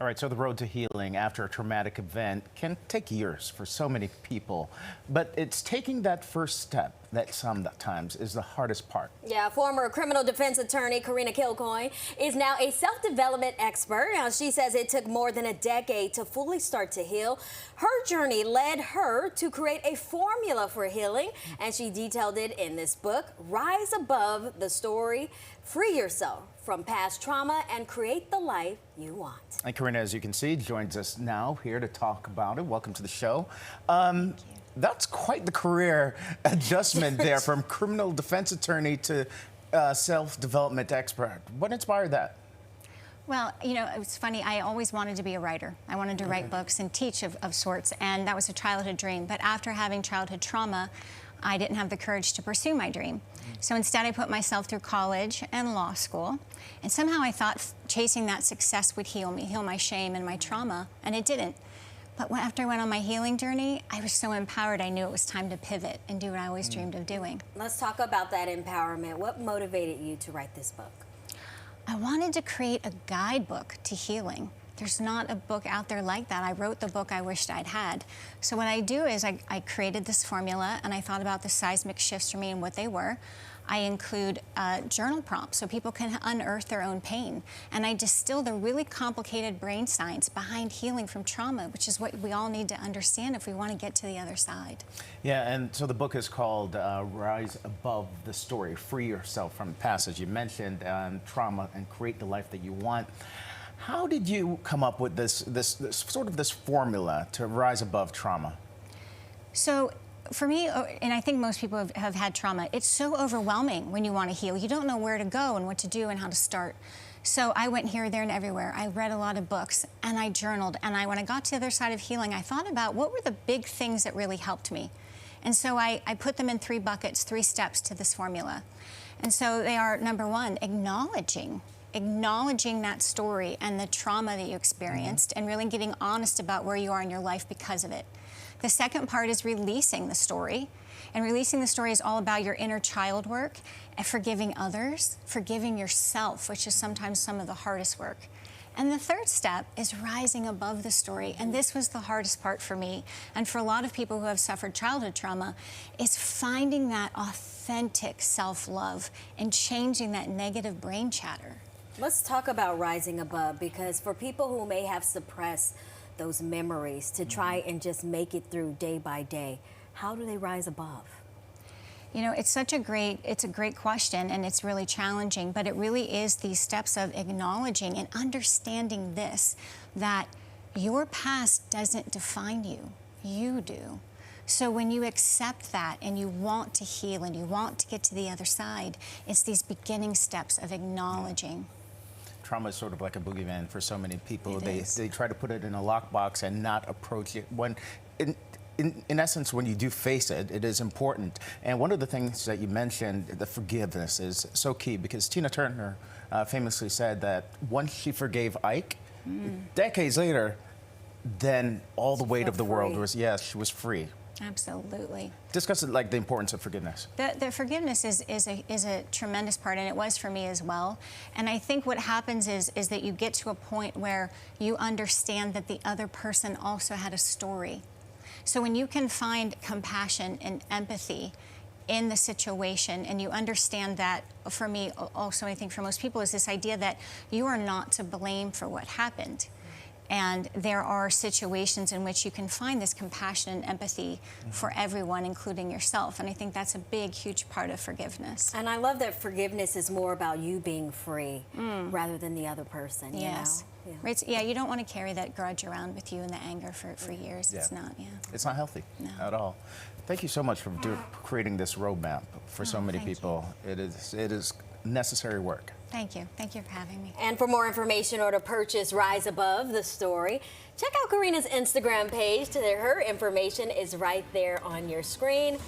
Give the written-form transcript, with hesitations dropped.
All right, so the road to healing after a traumatic event can take years for so many people, but it's taking that first step that sometimes is the hardest part. Yeah, former criminal defense attorney Karena Kilcoyne is now a self-development expert. Now, she says it took more than a decade to fully start to heal. Her journey led her to create a formula for healing, and she detailed it in this book, Rise Above the Story. Free yourself from past trauma and create the life you want. And Karena, as you can see, joins us now here to talk about it. Welcome to the show. That's quite the career adjustment there from criminal defense attorney to self-development expert. What inspired that? Well, you know, it's funny. I always wanted to be a writer. I wanted to write books and teach of sorts, and that was a childhood dream. But after having childhood trauma, I didn't have the courage to pursue my dream. So instead, I put myself through college and law school, and somehow I thought chasing that success would heal me, heal my shame and my trauma, and it didn't. But after I went on my healing journey, I was so empowered, I knew it was time to pivot and do what I always dreamed of doing. Let's talk about that empowerment. What motivated you to write this book? I wanted to create a guidebook to healing. There's not a book out there like that. I wrote the book I wished I'd had. So what I do is I created this formula, and I thought about the seismic shifts for me and what they were. I include journal prompts so people can unearth their own pain. And I distill the really complicated brain science behind healing from trauma, which is what we all need to understand if we want to get to the other side. Yeah, and so the book is called Rise Above the Story, Free Yourself from the Past, as you mentioned, trauma and create the life that you want. How did you come up with this formula to rise above trauma? So for me, and I think most people have had trauma, it's so overwhelming when you want to heal. You don't know where to go and what to do and how to start. So I went here, there, and everywhere. I read a lot of books, and I journaled. And when I got to the other side of healing, I thought about what were the big things that really helped me. And so I put them in 3 buckets, 3 steps to this formula. And so they are, number 1, acknowledging that story and the trauma that you experienced, and really getting honest about where you are in your life because of it. The second part is releasing the story. And releasing the story is all about your inner child work and forgiving others, forgiving yourself, which is sometimes some of the hardest work. And the third step is rising above the story. And this was the hardest part for me, and for a lot of people who have suffered childhood trauma, is finding that authentic self-love and changing that negative brain chatter. Let's talk about rising above, because for people who may have suppressed those memories to try and just make it through day by day, how do they rise above? You know, it's a great question, and it's really challenging, but it really is these steps of acknowledging and understanding this, that your past doesn't define you, you do. So when you accept that and you want to heal and you want to get to the other side, it's these beginning steps of acknowledging. Trauma is sort of like a boogeyman for so many people. They try to put it in a lockbox and not approach it. When, in essence, when you do face it, it is important. And one of the things that you mentioned, the forgiveness, is so key, because Tina Turner famously said that once she forgave Ike, decades later, then all the weight of the world was, she was free. Absolutely. Discuss it, like the importance of forgiveness. The forgiveness is a tremendous part, and it was for me as well. And I think what happens is that you get to a point where you understand that the other person also had a story. So when you can find compassion and empathy in the situation, and you understand that, for me also, I think for most people, is this idea that you are not to blame for what happened. And there are situations in which you can find this compassion and empathy for everyone, including yourself. And I think that's a big, huge part of forgiveness. And I love that forgiveness is more about you being free rather than the other person. Yes. You know? Yeah, you don't want to carry that grudge around with you and the anger for years. Yeah. It's not, It's not healthy at all. Thank you so much for creating this roadmap for so many people. It is necessary work. Thank you. Thank you for having me. And for more information or to purchase Rise Above the Story, check out Karena's Instagram page. Her information is right there on your screen.